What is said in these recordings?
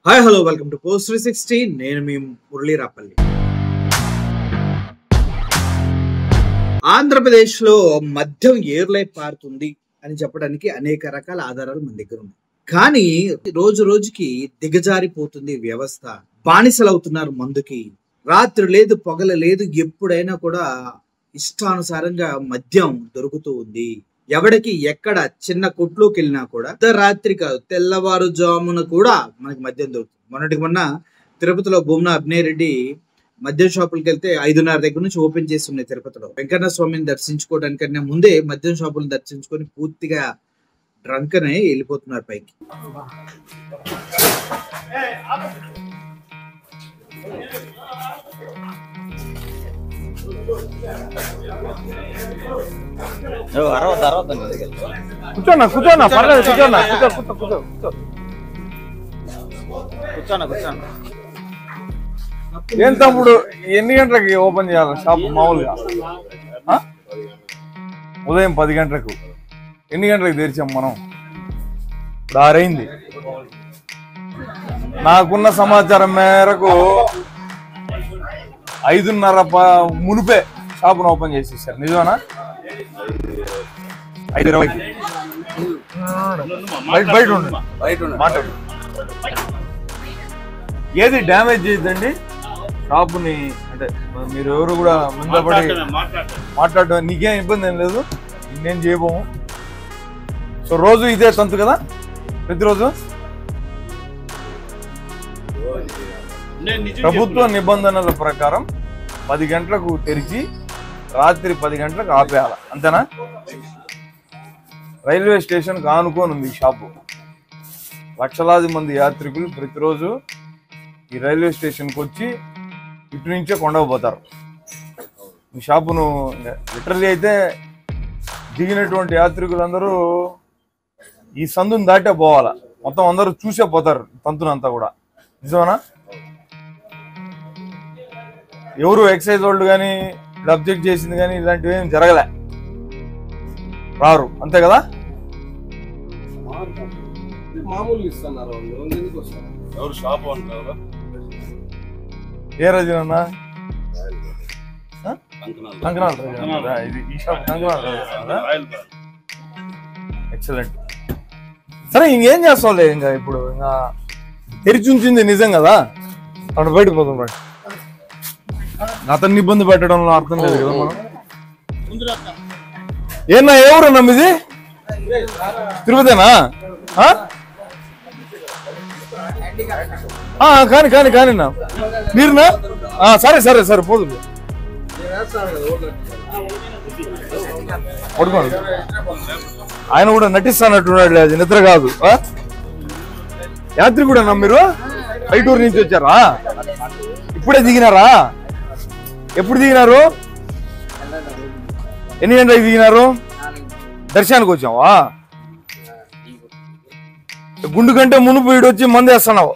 Hi hello welcome to post 360. నేను మీ మురళీ రాపల్లి. ఆంధ్రప్రదేశ్లో మద్యం ఏర్లై పారుతుంది అని చెప్పడానికి అనేక రకాల ఆధారాలు మన దగ్గర ఉన్నాయి. కానీ రోజు రోజుకి దిగజారిపోతుంది వ్యవస్థ. బానిసలవుతున్నారు మందుకి. రాత్రి లేదు పగల లేదు, ఎప్పుడైనా కూడా ఇష్టానుసారంగా మద్యం దొరుకుతూ ఉంది. ఎవడికి ఎక్కడ చిన్న కొట్లోకి వెళ్ళినా కూడా రాత్రి కాదు తెల్లవారుజామున కూడా మనకి మద్యం దొరుకుతుంది. మొన్నటికి మొన్న తిరుపతిలో భూమన అభినయ్ రెడ్డి మద్యం షాపులకి వెళ్తే 5:30 దగ్గర నుంచి ఓపెన్ చేస్తున్నాయి. తిరుపతిలో వెంకన్న స్వామిని దర్శించుకోవడానికన్నా ముందే మద్యం షాపులను దర్శించుకొని పూర్తిగా డ్రంక్ అనే వెళ్ళిపోతున్నారు పైకి. కూర్చోన్నా కూర్చోన్నా పర్లేదు కూర్చోన్నా కూర్చోన్నా. ఏం తమ్ముడు ఎన్ని గంటలకి ఓపెన్ చేయాలి షాప్ మామూలుగా? ఉదయం 10 గంటలకు. ఎన్ని గంటలకు తెరిచాం మనం? ఇప్పుడు 6 అయింది. నాకున్న సమాచారం మేరకు 5:30 మునిపే షాపును ఓపెన్ చేసేసారు. నిజమేనా? 5:20 బయట మాట్లాడు. ఏది డ్యామేజ్ చేయదండి షాపుని? అంటే మీరు ఎవరు కూడా ముందపడి మాట్లాడడం నీకేం ఇబ్బంది ఏం లేదు, నేనేం చేయబోము. సో రోజు ఇదే తంతు కదా ప్రతిరోజు? ప్రభుత్వ నిబంధనల ప్రకారం 10 గంటలకు తెరిచి రాత్రి 10 గంటలకు ఆపేయాలి, అంతేనా? రైల్వే స్టేషన్కి ఆనుకొని ఉంది ఈ షాపు. లక్షలాది మంది యాత్రికులు ప్రతిరోజు ఈ రైల్వే స్టేషన్కి వచ్చి ఇటు నుంచే కొండకపోతారు. ఈ షాపును లిటరలీ అయితే దిగినటువంటి యాత్రికులందరూ ఈ సందుని దాటే పోవాలా. మొత్తం అందరూ చూసే పోతారు తంతునంతా కూడా. నిజమేనా? ఎవరు ఎక్సైజ్ వాళ్ళు కానీ అబ్జెక్ట్ చేసింది కానీ ఇలాంటివి ఏం జరగలే, రారు, అంతే కదా? మామూలు ఇస్తున్నారు. ఎవరు షాప్ అంటారు? ఏ రజనన్నా? కంకనాల్ రజన. ఇది ఈ షాప్ కంకనాల్ రజన. ఎక్సలెంట్. సరే ఇంకేం చేస్తాంలే, ఇంకా ఇప్పుడు ఇంకా తెరిచి ఉంచింది నిజం కదా, అక్కడ బయటకు పోతాం. బయట అతన్ని ఇబ్బంది పెట్టడంలో అర్థం లేదు కదా మనం. ఏనా ఎవరన్నా మీది? తిరుపతేనా? కానీ కానీ కానీ మీరునా? సరే సరే సరే పోదు పడుకోండి. ఆయన కూడా నటిస్తానట్టున్నాడు, అది నిద్ర కాదు. యాత్రి కూడా మీరు పైటూరు నుంచి వచ్చారా? ఇప్పుడే దిగినారా? ఎప్పుడు దిగినారు? ఎన్ని గంటలకు దిగినారు? దర్శనానికి వచ్చావా? గుండు కంటే మునుపు వీడు వచ్చి మంది వేస్తున్నావు.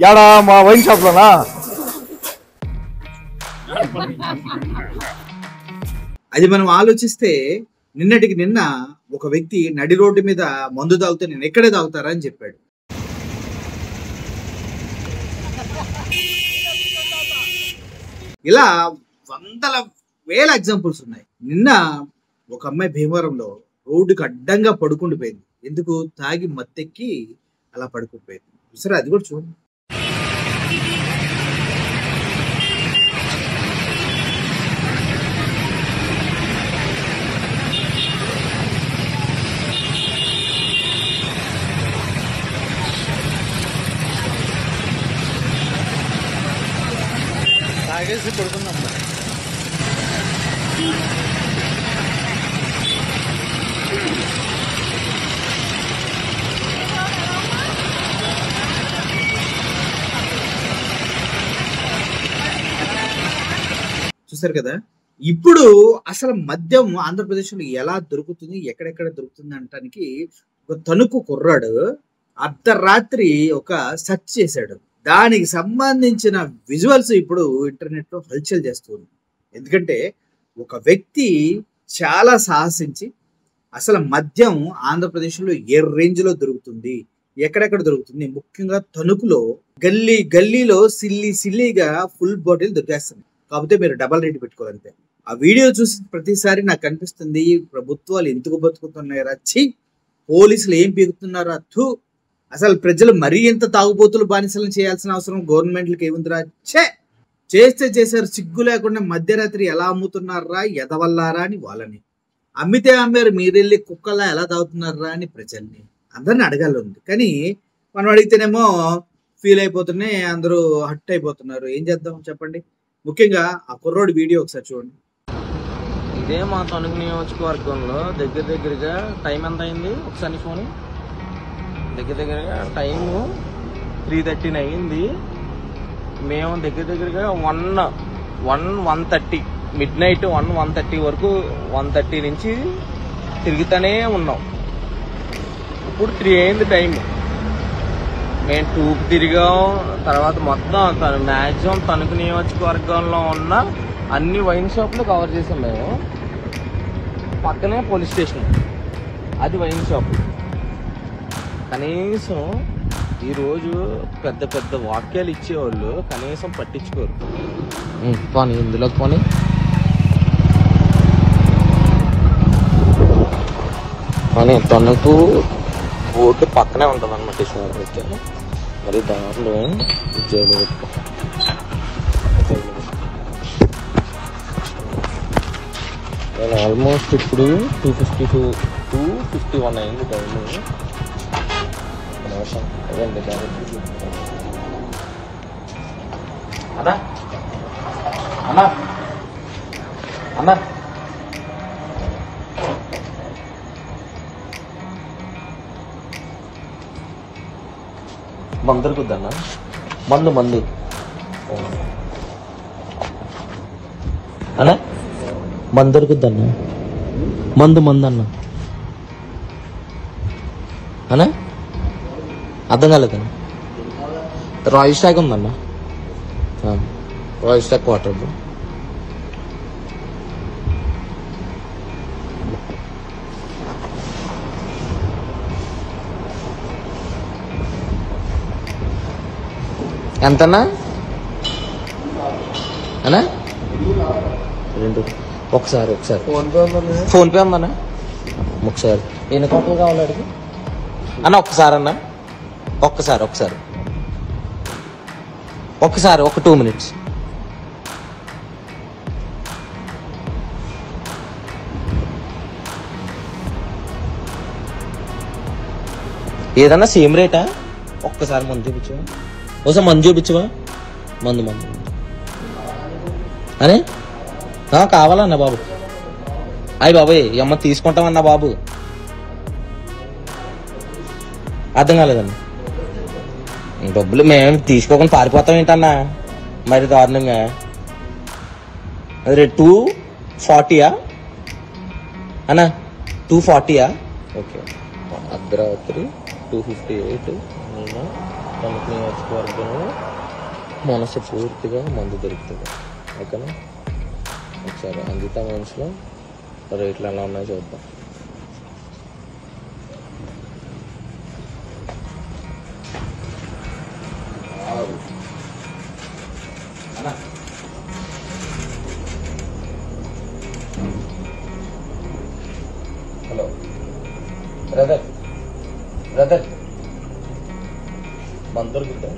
యాడా? మా వైన్ షాప్ లోనా? అది మనం ఆలోచిస్తే నిన్నటికి నిన్న ఒక వ్యక్తి నడి రోడ్డు మీద మందు తాగుతూ నేను ఎక్కడే తాగుతారా అని చెప్పాడు. ఇలా వందల వేల ఎగ్జాంపుల్స్ ఉన్నాయి. నిన్న ఒక అమ్మాయి భీమవరంలో రోడ్డుకి అడ్డంగా పడుకుండిపోయింది. ఎందుకు? తాగి మత్తెక్కి అలా పడుకుండిపోయింది. సరే అది కూడా చూడండి. తాగేసి పడుకుందాం. చూసారు కదా, ఇప్పుడు అసలు మద్యం ఆంధ్రప్రదేశ్లో ఎలా దొరుకుతుంది, ఎక్కడెక్కడ దొరుకుతుంది అనటానికి ఒక తణుకు కుర్రాడు అర్ధరాత్రి ఒక సెర్చ్ చేశాడు. దానికి సంబంధించిన విజువల్స్ ఇప్పుడు ఇంటర్నెట్ లో హల్చల్ చేస్తుంది. ఎందుకంటే ఒక వ్యక్తి చాలా సాహసించి అసలు మద్యం ఆంధ్రప్రదేశ్లో ఏ రేంజ్లో దొరుకుతుంది, ఎక్కడెక్కడ దొరుకుతుంది? ముఖ్యంగా తణుకులో గల్లీలో సిల్లీగా ఫుల్ బాటిల్ దొరికేస్తుంది. కాకపోతే మీరు డబల్ రేట్ పెట్టుకోవాలంటే. ఆ వీడియో చూసి ప్రతిసారి నాకు కనిపిస్తుంది, ప్రభుత్వాలు ఎందుకు బతుకుతున్నారా, పోలీసులు ఏం పీకుతున్నారా, అసలు ప్రజలు మరీ ఎంత తాగుబోతులు బానిసలను చేయాల్సిన అవసరం గవర్నమెంట్లకు ఏముందిరా? చేస్తే చేశారు, సిగ్గు లేకుండా మధ్యరాత్రి ఎలా అమ్ముతున్నారా ఎదవల్లారా అని వాళ్ళని, అమ్మితే అమ్మారు మీరెళ్ళి కుక్కల్లా ఎలా తాగుతున్నారా అని ప్రజల్ని అందరిని అడగాలి ఉంది. కానీ మనం అడిగితేనేమో ఫీల్ అయిపోతున్నాయి, అందరూ హట్ అయిపోతున్నారు. ఏం చేద్దాం చెప్పండి? ముఖ్యంగా ఆ కుర్రోడి వీడియో ఒకసారి చూడండి. ఇదే మా తణుకు నియోజకవర్గంలో దగ్గరగా టైం ఎంత అయింది ఒకసారి ఫోన్, దగ్గరగా టైము 3:13 అయింది. మేము దగ్గరగా 1:30 మిడ్ నైట్ 1:30 వరకు 1:30 నుంచి తిరుగుతూనే ఉన్నాం. ఇప్పుడు 3 అయింది టైం. మేము 2కి తిరిగాం. తర్వాత మొత్తం మ్యాక్సిమం తణుకు నియోజకవర్గంలో ఉన్న అన్ని వైన్ షాపులు కవర్ చేసాం. మేము పక్కనే పోలీస్ స్టేషన్, అది వైన్ షాప్. కనీసం ఈరోజు పెద్ద వాక్యాలు ఇచ్చేవాళ్ళు కనీసం పట్టించుకోరు. పోనీ ఇందులోకి పోనీ. కానీ తణుకు ఓటు పక్కనే ఉంటుంది అన్నమాట. ఇష్టం మరి దారిలో జైలు పెట్టుకో. నేను ఆల్మోస్ట్ ఇప్పుడు 2:51 అయింది టైము. అదండి అన్నా అన్నా అన్నా మందు దొరుకుద్దన్నా? మందు అన్నా మందు దొరుకుద్దన్నా? మందు అన్న అన్నా అర్థం కాలేదన్నా. రాయల్ స్టాక్ ఉందన్నా, రాయల్ స్టాక్ వాటర్. ఎంతన్నా అన్నా? 2. ఒకసారి ఫోన్పే ఉందన్నా? ఒకసారి ఎన్ని కోట్లు కావాలి అడిగి అన్న? ఒక్కసారి అన్నా, ఒక్కసారి ఒక 2 minutes. ఏదన్నా సేమ్ రేటా? ఒక్కసారి మందు చూపించవా? ఒకసారి మందు చూపించవా? మందు అనే కావాలన్నా బాబు. అయ్యి బాబాయ్ అమ్మ తీసుకుంటామన్నా బాబు. అర్థం కాలేదన్నా. డబ్బులు మేము తీసుకోకుండా పారిపోతాం ఏంటన్నా మరి దారుణంగా? అదే 240 అన్నా? 240 ఓకే. అర్ధరాత్రి 2:58 నేను తణుకు నియోజకవర్గంలో మనస్ఫూర్తిగా మందు దొరుకుతుంది. ఓకేనా? ఒకసారి అందితా మనిషిలో రేట్లు ఎలా ఉన్నాయో చూద్దాం. హలో బ్రదర్ మందు దొరుకుతుందా?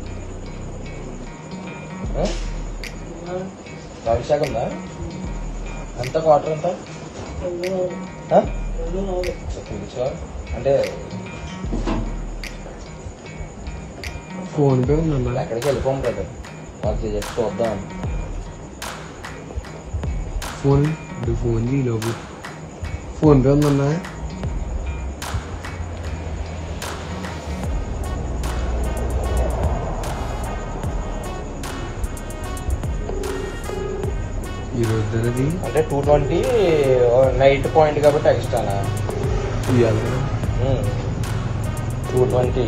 అభిషేక్ ఉందా? ఎంత క్వార్టర్ ఎంత అంటే? ఫోన్ పే ఉందన్నా? ఎక్కడికి వెళ్ళిపోం కదా, మాకు జస్ట్ చూద్దాం. ఫోన్ లోపు ఫోన్ పే ఉందన్నా? అంటే 220 నైట్ పాయింట్ కాబట్టి ఎక్స్ట్రానా? 220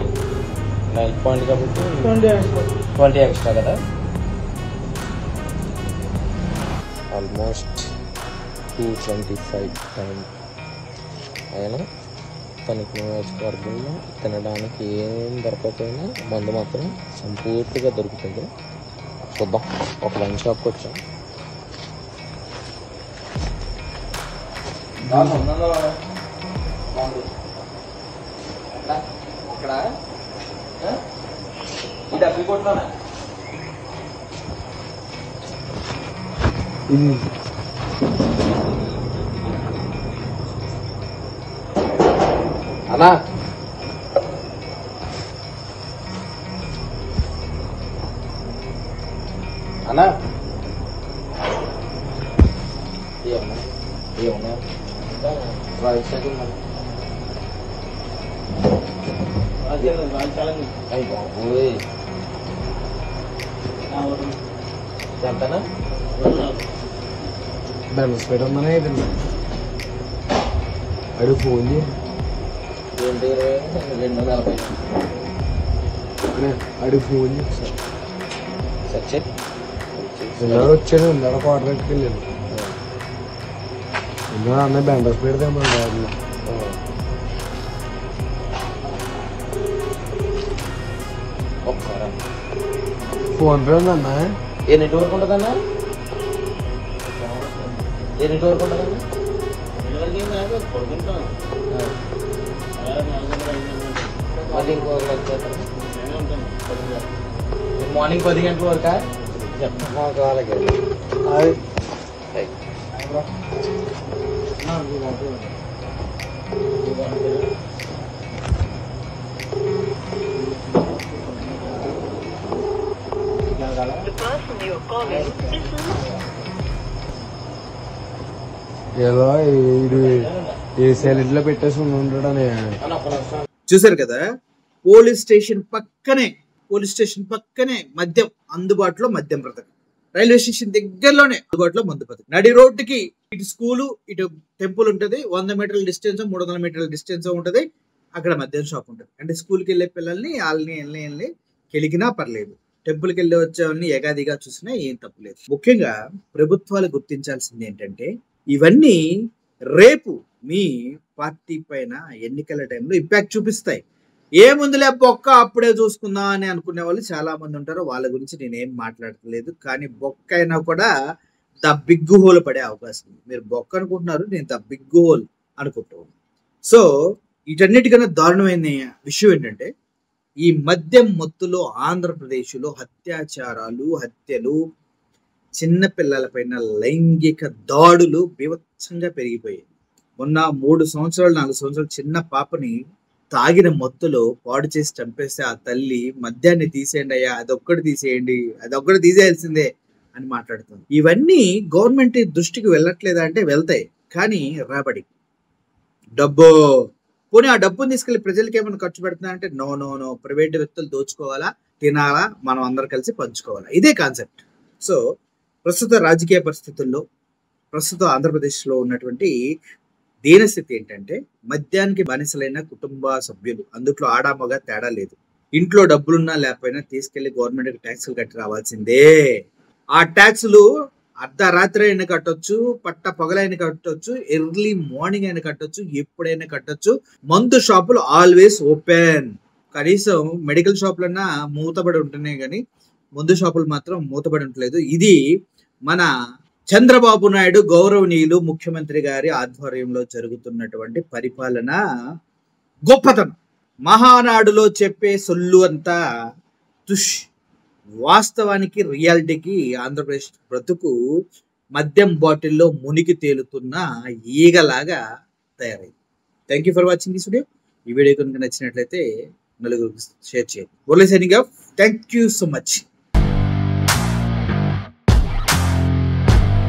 నైట్ పాయింట్ కాబట్టి 20 ఎక్స్ట్రా కదా. ఆల్మోస్ట్ 2:25 టైం ఆయన తనకి నియోజకవర్గంలో తినడానికి ఏం దొరకకపోయినా మందు మాత్రం సంపూర్తిగా దొరుకుతుంది. చూద్దాం. ఒక వైన్ షాప్కి వచ్చాం. ఇక్కడ ఈ డబ్బి కొట్టానా ఇది అన్నా అన్నా ఏమన్నా రైట్ సైకిల్ బాబోయ్ ఎంతనా దండస్ పెట్టమనే అయిపోయింది. అడు ఫోన్ చేయి. 240 అడు ఫోన్ చేయి. సచ్చే అందరూ వచ్చాను. అందరూ క్వార్టర్ పెట్టుకెళ్ళాను. అందరూ అన్న దండస్ పెడతామని దారిలో ఒకసారి ఫోన్ పే ఉందన్నా. ఎన్నింటి వరకు ఉంటుందన్నా? ఎన్నింటి వరకు ఉంటుందన్నా? మళ్ళీ ఇంకో మార్నింగ్ 10 గంటల వరకా? మాకు అలాగే ఏదో వీడు ఏ సైలెంట్ లో పెట్టేసి ఉంటాడని. చూసారు కదా, పోలీస్ స్టేషన్ పక్కనే మద్యం అందుబాటులో, మద్యం పథకం రైల్వే స్టేషన్ దగ్గరలోనే అందుబాటులో మందు పథకం. నడి రోడ్డుకి ఇటు స్కూలు ఇటు టెంపుల్ ఉంటది. 100 మీటర్ల డిస్టెన్స్ 300 మీటర్ల డిస్టెన్స్ ఉంటది. అక్కడ మద్యం షాప్ ఉంటుంది. అంటే స్కూల్కి వెళ్ళే పిల్లల్ని వాళ్ళని కెలికినా పర్లేదు, టెంపుల్కి వెళ్ళి వచ్చేవాళ్ళని ఏకాదిగా చూసినా ఏం తప్పులేదు. ముఖ్యంగా ప్రభుత్వాలు గుర్తించాల్సింది ఏంటంటే, ఇవన్నీ రేపు మీ పార్టీ పైన ఎన్నికల టైంలో ఇంపాక్ట్ చూపిస్తాయి. ఏముందిలే బొక్క అప్పుడే చూసుకుందాం అని అనుకునే వాళ్ళు చాలా మంది ఉంటారు. వాళ్ళ గురించి నేనేం మాట్లాడలేదు. కానీ బొక్క అయినా కూడా ద బిగ్ హోల్ పడే అవకాశం ఉంది. మీరు బొక్క అనుకుంటున్నారు, నేను ద బిగ్ హోల్ అనుకుంటున్నాను. సో వీటన్నిటికన్నా దారుణమైన విషయం ఏంటంటే, ఈ మద్యం మత్తులో ఆంధ్రప్రదేశ్లో అత్యాచారాలు, హత్యలు, చిన్న పిల్లలపైన లైంగిక దాడులు బీభత్సంగా పెరిగిపోయాయి. మొన్న 3 సంవత్సరాలు 4 సంవత్సరాలు చిన్న పాపని తాగిన మత్తులో పాడు చేసి చంపేస్తే ఆ తల్లి మద్యాన్ని తీసేయండి అయ్యా, అదొక్కటి తీసేయాల్సిందే అని మాట్లాడుతుంది. ఇవన్నీ గవర్నమెంట్ దృష్టికి వెళ్ళట్లేదా అంటే వెళ్తాయి, కానీ రాబడి డబ్బు పోనీ ఆ డబ్బుని తీసుకెళ్లి ప్రజలకి ఏమైనా ఖర్చు పెడుతున్నా అంటే నో, ప్రైవేట్ వ్యక్తులు దోచుకోవాలా, తినాలా, మనం అందరు కలిసి పంచుకోవాలా, ఇదే కాన్సెప్ట్. సో ప్రస్తుత రాజకీయ పరిస్థితుల్లో, ప్రస్తుత ఆంధ్రప్రదేశ్లో ఉన్నటువంటి దీనస్థితి ఏంటంటే, మద్యానికి బానిసలైన కుటుంబ సభ్యులు, అందుట్లో ఆడామగా తేడా లేదు, ఇంట్లో డబ్బులున్నా లేకపోయినా తీసుకెళ్లి గవర్నమెంట్కి ట్యాక్సులు కట్టి రావాల్సిందే. ఆ ట్యాక్సులు అర్ధరాత్రి అయినా కట్టొచ్చు, పట్ట పగలైనా కట్టొచ్చు, ఎర్లీ మార్నింగ్ అయినా కట్టొచ్చు, ఎప్పుడైనా కట్టొచ్చు. మందు షాపులు ఆల్వేస్ ఓపెన్. కనీసం మెడికల్ షాపులన్నా మూతబడి ఉంటున్నాయి, కానీ మందు షాపులు మాత్రం మూతబడి ఉండలేదు. ఇది మన చంద్రబాబు నాయుడు గౌరవనీయులు ముఖ్యమంత్రి గారి ఆధ్వర్యంలో జరుగుతున్నటువంటి పరిపాలన గొప్పతనం. మహానాడులో చెప్పే సొల్లు అంతా తుష్. వాస్తవానికి రియాలిటీకి ఆంధ్రప్రదేశ్ బ్రతుకు మద్యం బాటిల్లో మునిగి తేలుతున్న ఈగలాగా తయారైంది. Thank you for watching this video. ఈ వీడియో కనుక నచ్చినట్లయితే నలుగురికి షేర్ చేయండి. Thank you so much.